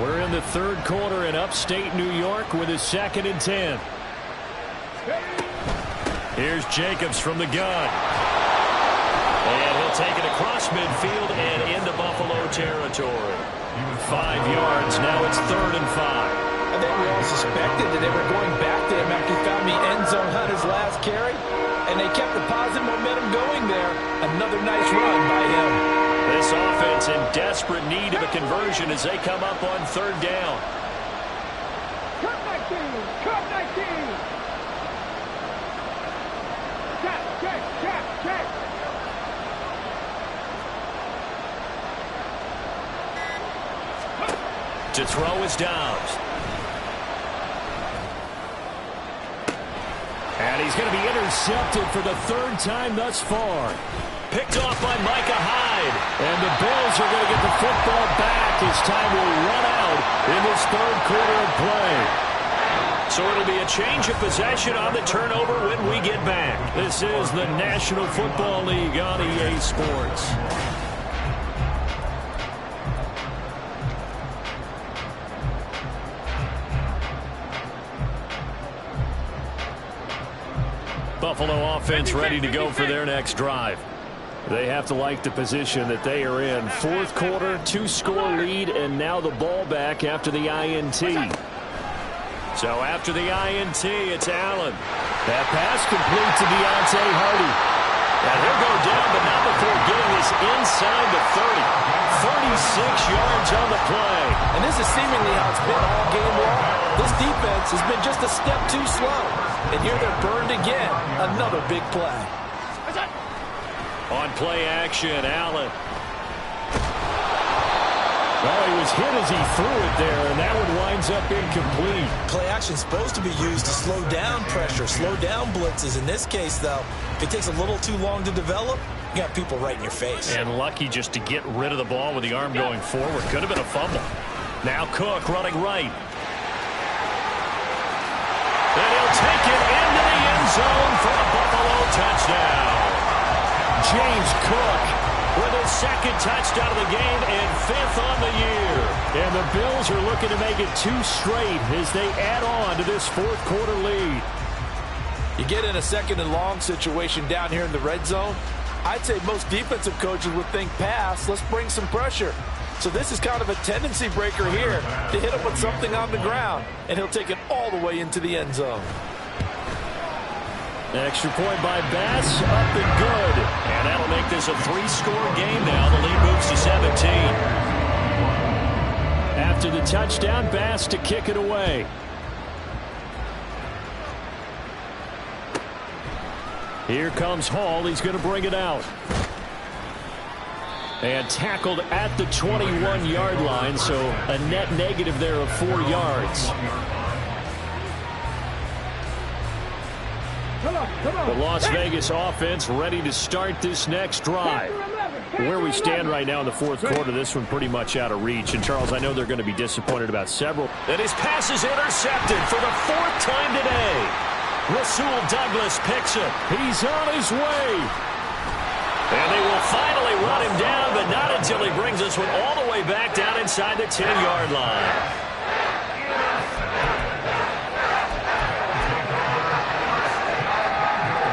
Speaker 1: We're in the third quarter in upstate New York with a 2nd and 10. Here's Jacobs from the gun. And he'll take it across midfield and into Buffalo territory. 5 yards. Now it's 3rd and 5.
Speaker 3: I think we all suspected that they were going back to him after he found the end zone on his last carry, and they kept the positive momentum going there. Another nice run by him.
Speaker 1: This offense in desperate need of a conversion as they come up on 3rd down.
Speaker 4: Cut 19! Cut 19! Check!
Speaker 1: To throw is Dobbs. And he's going to be intercepted for the 3rd time thus far. Picked off by Micah Hyde. And the Bills are going to get the football back as time will run out in this 3rd quarter of play. So it'll be a change of possession on the turnover when we get back. This is the National Football League on EA Sports. Buffalo offense ready to go for their next drive. They have to like the position that they are in. 4th quarter, 2-score lead, and now the ball back after the INT. So after the INT, it's Allen. That pass complete to Deontay Hardy. And he'll go down, but not before getting this inside the 30. 36 yards on the play.
Speaker 3: And this is seemingly how it's been all game long. This defense has been just a step too slow. And here they're burned again. Another big play.
Speaker 1: On play action, Allen. Well, he was hit as he threw it there, and that one winds up incomplete.
Speaker 3: Play action is supposed to be used to slow down pressure, slow down blitzes. In this case, though, if it takes a little too long to develop, you got people right in your face.
Speaker 1: And lucky just to get rid of the ball with the arm going forward. Could have been a fumble. Now Cook running right. And he'll take it into the end zone for a Buffalo touchdown. James Cook with his 2nd touchdown of the game and 5th on the year. And the Bills are looking to make it 2 straight as they add on to this 4th quarter lead.
Speaker 3: You get in a 2nd and long situation down here in the red zone, I'd say most defensive coaches would think pass, let's bring some pressure. So this is kind of a tendency breaker here to hit him with something on the ground, and he'll take it all the way into the end zone.
Speaker 1: Extra point by Bass, up and good. And that'll make this a 3-score game now. The lead moves to 17. After the touchdown, Bass to kick it away. Here comes Hall. He's going to bring it out. And tackled at the 21-yard line, so a net negative there of 4 yards. The Las Vegas offense ready to start this next drive. Where we stand right now in the 4th quarter, this one pretty much out of reach. And, Charles, I know they're going to be disappointed about several. And his pass is intercepted for the 4th time today. Rasul Douglas picks it. He's on his way. And they will finally run him down, but not until he brings this one all the way back down inside the 10-yard line.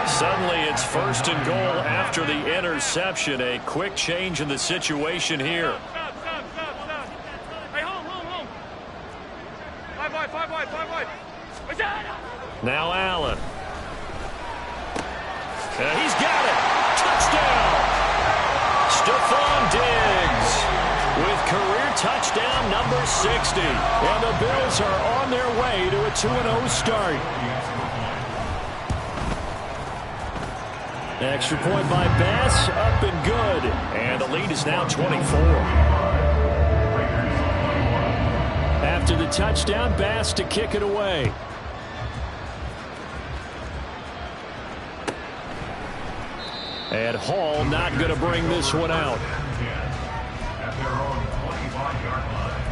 Speaker 1: Suddenly it's 1st and goal after the interception. A quick change in the situation here.
Speaker 4: Hey, hold. 5 wide.
Speaker 1: Now Allen. And he's got it. Touchdown. Stephon Diggs with career touchdown number 60. And the Bills are on their way to a 2-0 start. Extra point by Bass, up and good. And the lead is now 24. After the touchdown, Bass to kick it away. And Hall not going to bring this one out.
Speaker 2: At their own 25-yard line.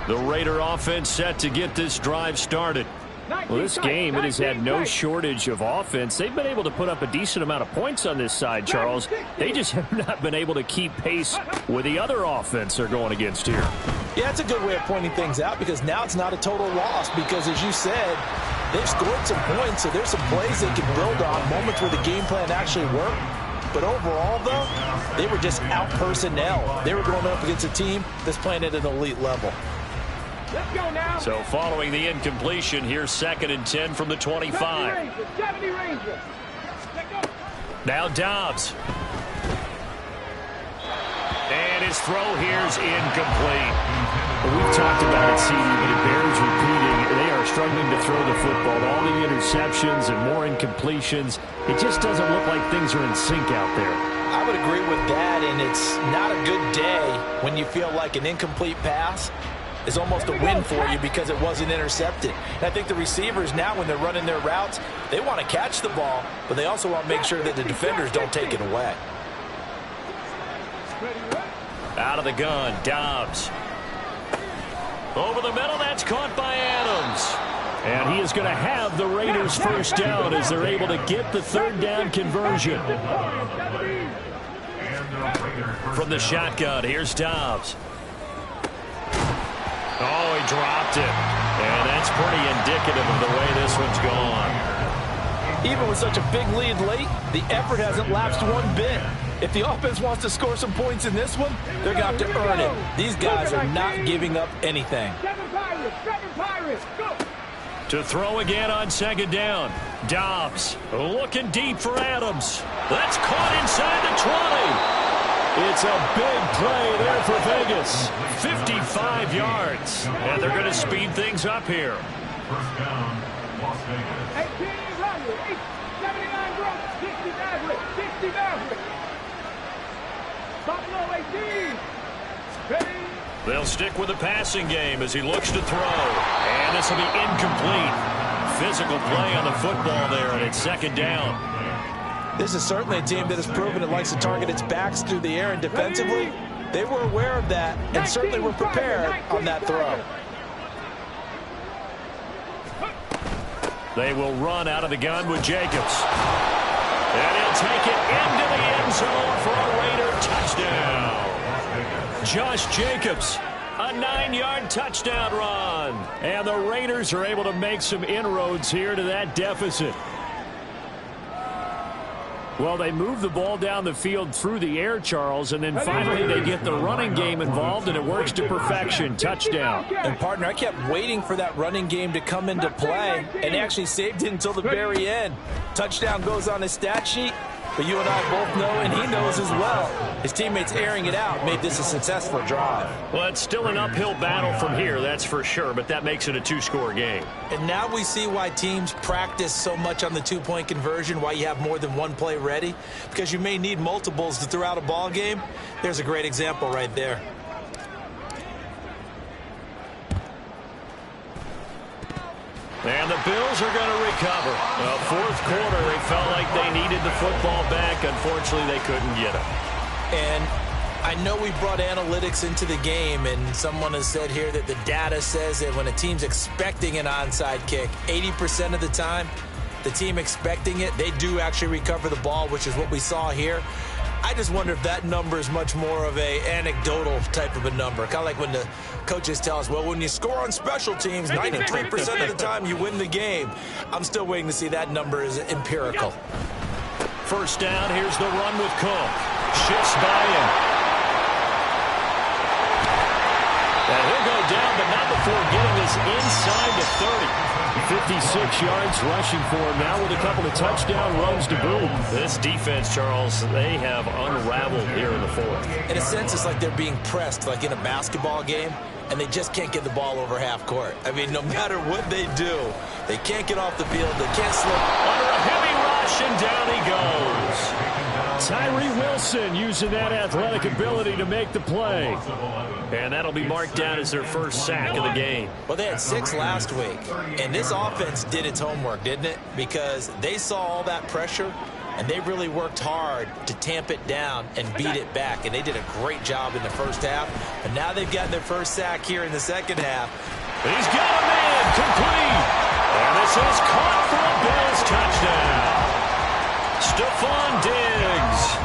Speaker 1: The Raider offense set to get this drive started. Well, this game, it has had no shortage of offense. They've been able to put up a decent amount of points on this side, Charles. They just have not been able to keep pace with the other offense they're going against here.
Speaker 3: Yeah, it's a good way of pointing things out because now it's not a total loss because, as you said, they've scored some points, so there's some plays they can build on, moments where the game plan actually worked. But overall, though, they were just out personnel. They were going up against a team that's playing at an elite level.
Speaker 4: Let's go now.
Speaker 1: So following the incompletion, here's 2nd and 10 from the 25.
Speaker 4: 70 Rangers.
Speaker 1: Now Dobbs. And his throw here's incomplete. We've talked about it, CD, but it bears repeating. They are struggling to throw the football. All the interceptions and more incompletions. It just doesn't look like things are in sync out there.
Speaker 3: I would agree with that, and it's not a good day when you feel like an incomplete pass is almost a win for you because it wasn't intercepted. And I think the receivers now, when they're running their routes, they want to catch the ball, but they also want to make sure that the defenders don't take it away.
Speaker 1: Out of the gun, Dobbs. Over the middle, that's caught by Adams. And he is going to have the Raiders first down as they're able to get the 3rd down conversion. From the shotgun, here's Dobbs. Oh, he dropped it. And that's pretty indicative of the way this one's gone.
Speaker 3: Even with such a big lead late, the effort hasn't lapsed one bit. If the offense wants to score some points in this one, they're going to have to earn it. These guys are not giving up anything.
Speaker 4: 7 Pirates, go!
Speaker 1: To throw again on 2nd down. Dobbs looking deep for Adams. That's caught inside the 20. It's a big play there for Vegas. 55 yards. And they're going to speed things up here.
Speaker 2: First down, Las Vegas.
Speaker 4: 79 Broncos, 60 Mavericks, 60 Mavericks. Buffalo 18. Ready?
Speaker 1: They'll stick with the passing game as he looks to throw. And this will be incomplete. Physical play on the football there, and it's 2nd down.
Speaker 3: This is certainly a team that has proven it likes to target its backs through the air, and defensively, they were aware of that and certainly were prepared on that throw.
Speaker 1: They will run out of the gun with Jacobs. And he'll take it into the end zone for a Raider touchdown. Josh Jacobs, a 9-yard touchdown run. And the Raiders are able to make some inroads here to that deficit. Well, they move the ball down the field through the air, Charles, and then finally they get the running game involved, and it works to perfection. Touchdown.
Speaker 3: And, partner, I kept waiting for that running game to come into play, and actually saved it until the very end. Touchdown goes on his stat sheet, but you and I both know, and he knows as well, his teammates airing it out made this a successful drive.
Speaker 1: Well, it's still an uphill battle from here, that's for sure, but that makes it a 2-score game.
Speaker 3: And now we see why teams practice so much on the 2-point conversion, why you have more than one play ready, because you may need multiples to throw out a ball game. There's a great example right there.
Speaker 1: And the Bills are going to recover. Well, 4th quarter, they felt like they needed the football back. Unfortunately, they couldn't get it.
Speaker 3: And I know we brought analytics into the game, and someone has said here that the data says that when a team's expecting an onside kick, 80% of the time, the team expecting it, they do actually recover the ball, which is what we saw here. I just wonder if that number is much more of a anecdotal type of a number. Kind of like when the coaches tell us, well, when you score on special teams, 93% of the time you win the game. I'm still waiting to see that number is empirical.
Speaker 1: First down, here's the run with Cook. Shifts by him. And he'll go down, but not before getting his is inside the 30. 56 yards rushing for him now with a couple of touchdown runs to boot.
Speaker 5: This defense, Charles, they have unraveled here in the fourth.
Speaker 3: In a sense, it's like they're being pressed like in a basketball game, and they just can't get the ball over half court. I mean, no matter what they do, they can't get off the field. They can't slip.
Speaker 1: Under a heavy rush, and down he goes. Tyree Wilson using that athletic ability to make the play.
Speaker 5: And that'll be marked down as their first sack of the game.
Speaker 3: Well, they had 6 last week, and this offense did its homework, didn't it? Because they saw all that pressure, and they really worked hard to tamp it down and beat it back, and they did a great job in the first half. And now they've gotten their first sack here in the second half.
Speaker 1: He's got a man complete. And this is caught for a Bills touchdown. Stephon Diggs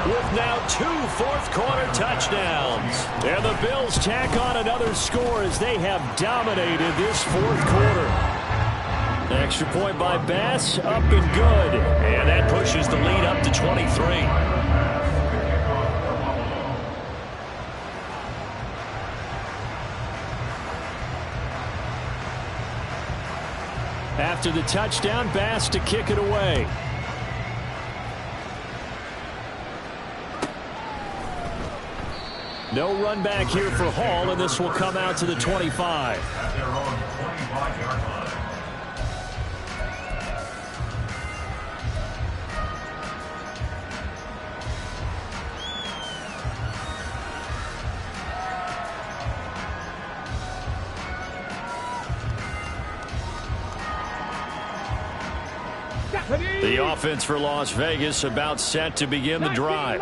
Speaker 1: with now 2 fourth-quarter touchdowns. And the Bills tack on another score as they have dominated this fourth quarter. Extra point by Bass, up and good.
Speaker 5: And that pushes the lead up to 23.
Speaker 1: After the touchdown, Bass to kick it away. No run back here for Hall, and this will come out to the 25.
Speaker 2: At their own 25-yard line.
Speaker 1: The offense for Las Vegas about set to begin the drive.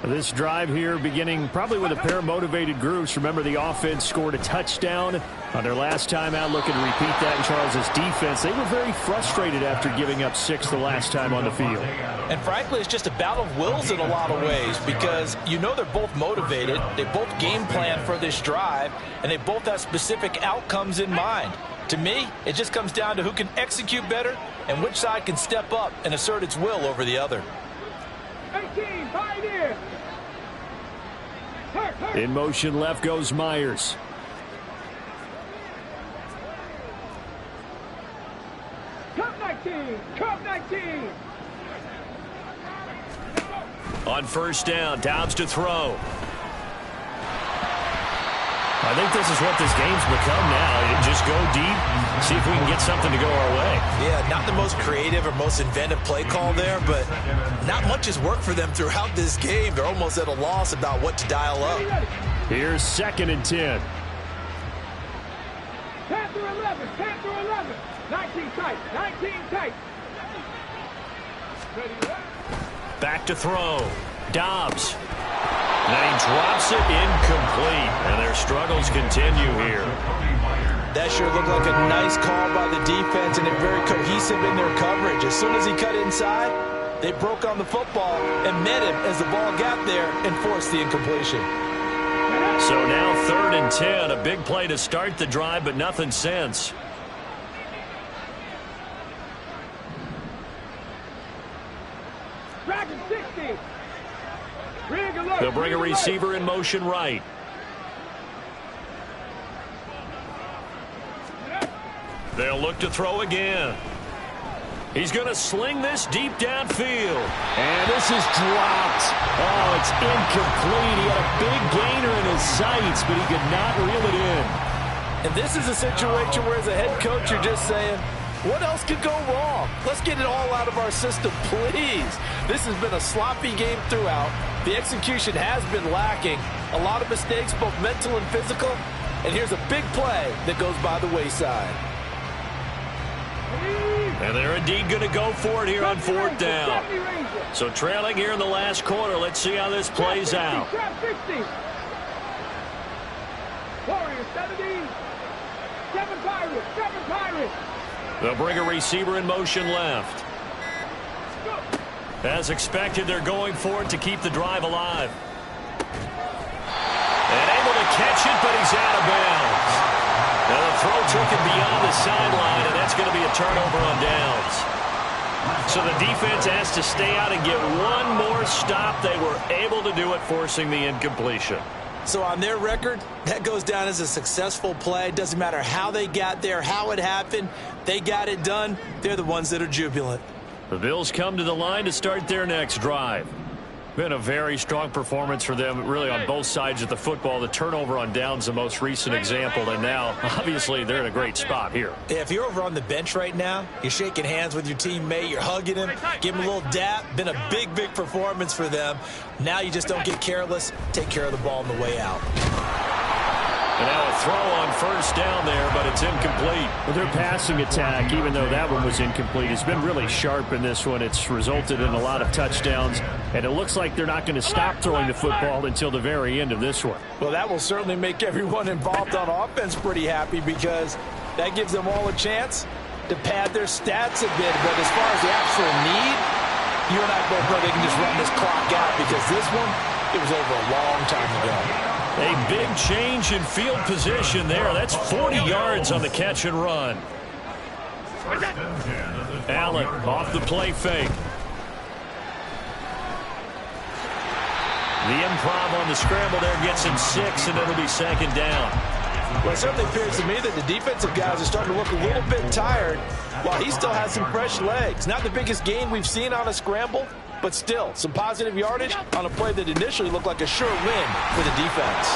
Speaker 1: This drive here beginning probably with a pair of motivated groups. Remember, the offense scored a touchdown on their last time out. Looking to repeat that in Charles's defense. They were very frustrated after giving up 6 the last time on the field.
Speaker 3: And frankly, it's just a battle of wills in a lot of ways because you know they're both motivated. They both game plan for this drive, and they both have specific outcomes in mind. To me, it just comes down to who can execute better and which side can step up and assert its will over the other.
Speaker 4: 18, Pioneer.
Speaker 1: In motion left goes Myers.
Speaker 4: Cup 19, Cup 19.
Speaker 5: On first down, Dobbs to throw.
Speaker 1: I think this is what this game's become now. Just go deep, see if we can get something to go our way.
Speaker 3: Yeah, not the most creative or most inventive play call there, but not much has worked for them throughout this game. They're almost at a loss about what to dial up.
Speaker 1: Here's 2nd and 10.
Speaker 4: 10 through 11, 10 through 11. 19 tight, 19 tight.
Speaker 5: Back to throw. Dobbs. And then he drops it incomplete. And their struggles continue here.
Speaker 3: That sure looked like a nice call by the defense, and they're very cohesive in their coverage. As soon as he cut inside, they broke on the football and met him as the ball got there and forced the incompletion.
Speaker 5: So now 3rd and 10. A big play to start the drive, but nothing since.
Speaker 4: Dragon 60.
Speaker 5: They'll bring a receiver in motion right. They'll look to throw again. He's going to sling this deep downfield.
Speaker 1: And this is dropped. Oh, it's incomplete. He had a big gainer in his sights, but he could not reel it in.
Speaker 3: And this is a situation where as a head coach you're just saying, what else could go wrong? Let's get it all out of our system, please. This has been a sloppy game throughout. The execution has been lacking. A lot of mistakes, both mental and physical. And here's a big play that goes by the wayside.
Speaker 5: And they're indeed going to go for it here on 4th down. So trailing here in the last quarter. Let's see how this plays out.
Speaker 4: Warriors 70. 7 Pirates, 7 Pirates.
Speaker 5: They'll bring a receiver in motion left. As expected, they're going for it to keep the drive alive. And able to catch it, but he's out of bounds. Now the throw took him beyond the sideline, and that's going to be a turnover on downs. So the defense has to stay out and get one more stop. They were able to do it, forcing the incompletion.
Speaker 3: So on their record, that goes down as a successful play. Doesn't matter how they got there, how it happened. They got it done. They're the ones that are jubilant.
Speaker 5: The Bills come to the line to start their next drive. Been a very strong performance for them, really, on both sides of the football. The turnover on downs, the most recent example, and now, obviously, they're in a great spot here.
Speaker 3: If you're over on the bench right now, you're shaking hands with your teammate, you're hugging him, give him a little dap. Been a big, big performance for them. Now you just don't get careless. Take care of the ball on the way out.
Speaker 5: And now a throw on first down there, but it's incomplete.
Speaker 1: Well, their passing attack, even though that one was incomplete, has been really sharp in this one. It's resulted in a lot of touchdowns, and it looks like they're not going to stop throwing the football until the very end of this one.
Speaker 3: Well, that will certainly make everyone involved on offense pretty happy, because that gives them all a chance to pad their stats a bit. But as far as the actual need, you and I both know they can just run this clock out, because this one, it was over a long time ago.
Speaker 5: A big change in field position there. That's 40 yards on the catch and run. Allen off the play fake. The improv on the scramble there gets him 6, and it'll be second down.
Speaker 3: Well, it certainly appears to me that the defensive guys are starting to look a little bit tired, while he still has some fresh legs. Not the biggest gain we've seen on a scramble, but still, some positive yardage on a play that initially looked like a sure win for the defense.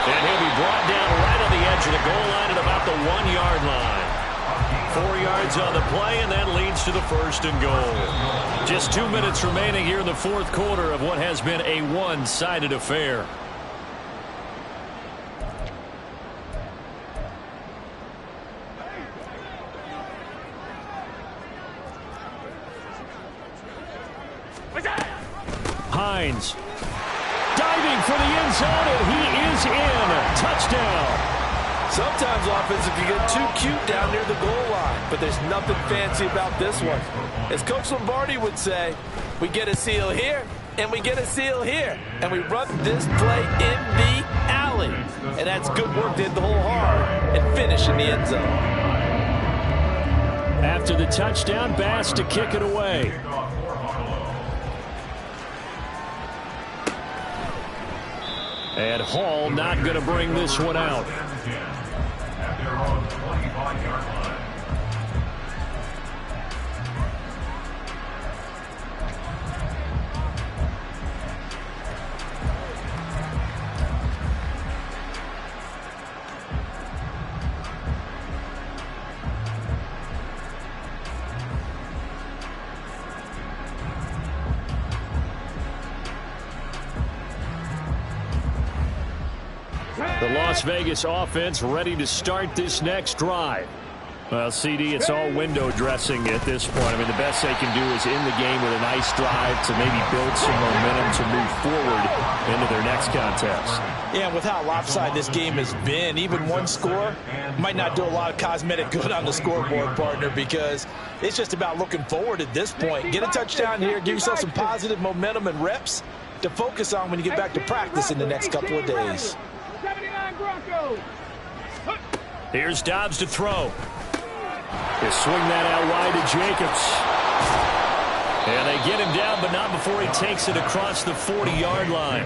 Speaker 5: And he'll be brought down right on the edge of the goal line at about the 1-yard line. 4 yards on the play, and that leads to the first and goal. Just 2 minutes remaining here in the fourth quarter of what has been a one-sided affair.
Speaker 1: Hines diving for the end zone, and he is in. Touchdown.
Speaker 3: Sometimes offense, if you get too cute down near the goal line, but there's nothing fancy about this one. As Coach Lombardi would say, we get a seal here, and we get a seal here, and we run this play in the alley. And that's good work to hit the hole hard and finish in the end zone.
Speaker 1: After the touchdown, Bass to kick it away. And Hall not going to bring this one out.
Speaker 2: At their own 25-yard line.
Speaker 1: The Las Vegas offense ready to start this next drive. Well, CD, it's all window dressing at this point. I mean, the best they can do is in the game with a nice drive to maybe build some momentum to move forward into their next contest.
Speaker 3: Yeah, with how lopsided this game has been, even one score might not do a lot of cosmetic good on the scoreboard, partner, because it's just about looking forward at this point. Get a touchdown here, give yourself some positive momentum and reps to focus on when you get back to practice in the next couple of days.
Speaker 4: 79 Broncos.
Speaker 5: Here's Dobbs to throw.
Speaker 1: They swing that out wide to Jacobs.
Speaker 5: And they get him down, but not before he takes it across the 40-yard line.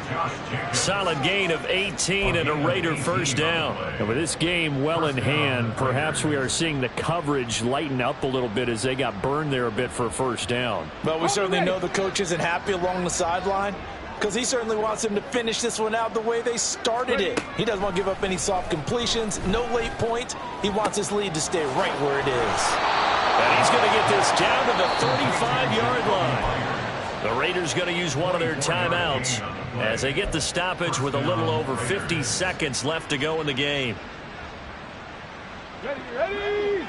Speaker 5: Solid gain of 18 and a Raider first down.
Speaker 1: And with this game well in hand, perhaps we are seeing the coverage lighten up a little bit as they got burned there a bit for a first down.
Speaker 3: Well, we certainly know the coach isn't happy along the sideline, because he certainly wants him to finish this one out the way they started it. He doesn't want to give up any soft completions, no late points. He wants his lead to stay right where it is.
Speaker 5: And he's going to get this down to the 35-yard line. The Raiders going to use one of their timeouts as they get the stoppage with a little over 50 seconds left to go in the game.
Speaker 4: Ready.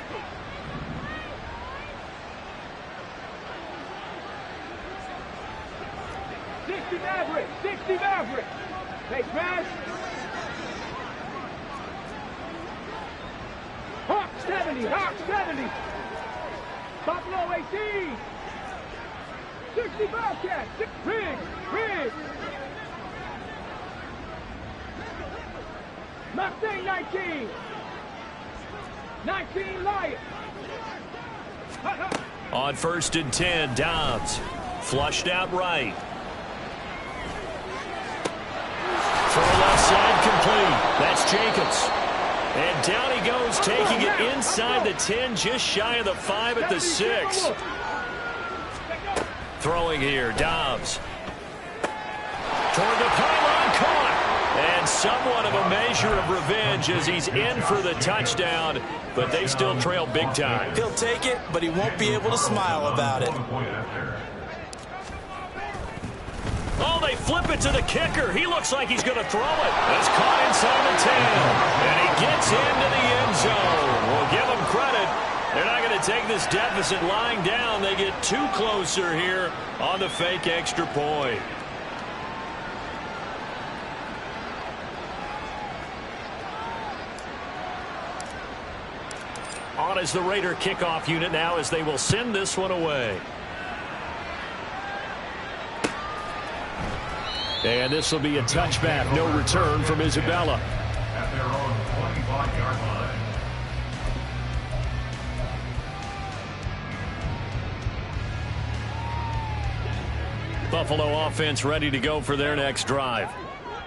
Speaker 4: 60 Maverick, 60 Maverick. Fake pass. Hawk 70, Hawk 70. Buffalo 18. 60 Bobcat, Riggs. Mustang 19. 19 Lion.
Speaker 5: On 1st and 10, Dobbs flushed out right. From the left side, incomplete. That's Jacobs. And down he goes, taking it inside the 10, just shy of the 5 at the 6. Throwing here, Dobbs. Toward the pylon, caught. And somewhat of a measure of revenge as he's in for the touchdown, but they still trail big time.
Speaker 3: He'll take it, but he won't be able to smile about it.
Speaker 5: Oh, they flip it to the kicker. He looks like he's going to throw it. It's caught inside the 10, and he gets into the end zone. We'll give him credit. They're not going to take this deficit lying down. They get too closer here on the fake extra point. On is the Raider kickoff unit now as they will send this one away.
Speaker 1: And this will be a touchback. No return from Isabella.
Speaker 2: At their own 25-yard line.
Speaker 5: Buffalo offense ready to go for their next drive.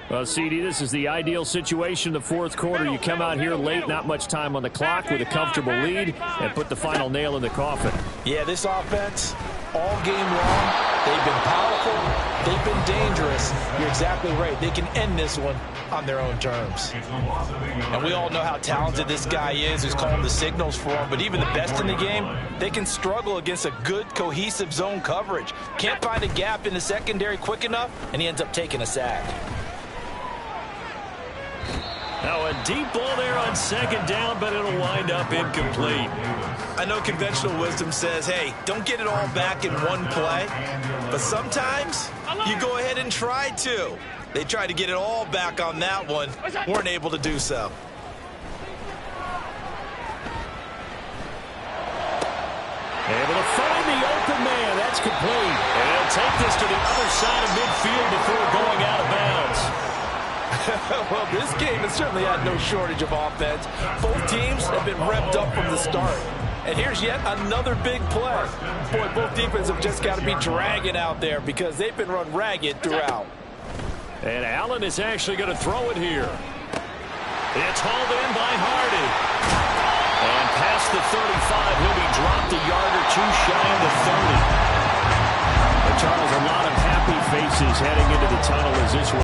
Speaker 1: Well, CD, this is the ideal situation in the fourth quarter. You come out here late, not much time on the clock, with a comfortable lead, and put the final nail in the coffin.
Speaker 3: Yeah, this offense, all game long, they've been powerful, they've been dangerous. You're exactly right. They can end this one on their own terms. And we all know how talented this guy is who's calling the signals for him, but even the best in the game, they can struggle against a good, cohesive zone coverage. Can't find a gap in the secondary quick enough, and he ends up taking a sack.
Speaker 5: Now a deep ball there on second down, but it'll wind up incomplete.
Speaker 3: I know conventional wisdom says, hey, don't get it all back in one play. But sometimes you go ahead and try to. They tried to get it all back on that one. Weren't able to do so.
Speaker 1: Able to find the open man. That's complete.
Speaker 5: And he'll take this to the other side of midfield before going out of bounds.
Speaker 3: Well, this game has certainly had no shortage of offense. Both teams have been revved up from the start. And here's yet another big play. Boy, both defenses have just got to be dragging out there because they've been run ragged throughout.
Speaker 5: And Allen is actually going to throw it here. It's hauled in by Hardy. And past the 35, he'll be dropped a yard or two shy of the 30.
Speaker 1: But Charles, a lot of happy faces heading into the tunnel as this one.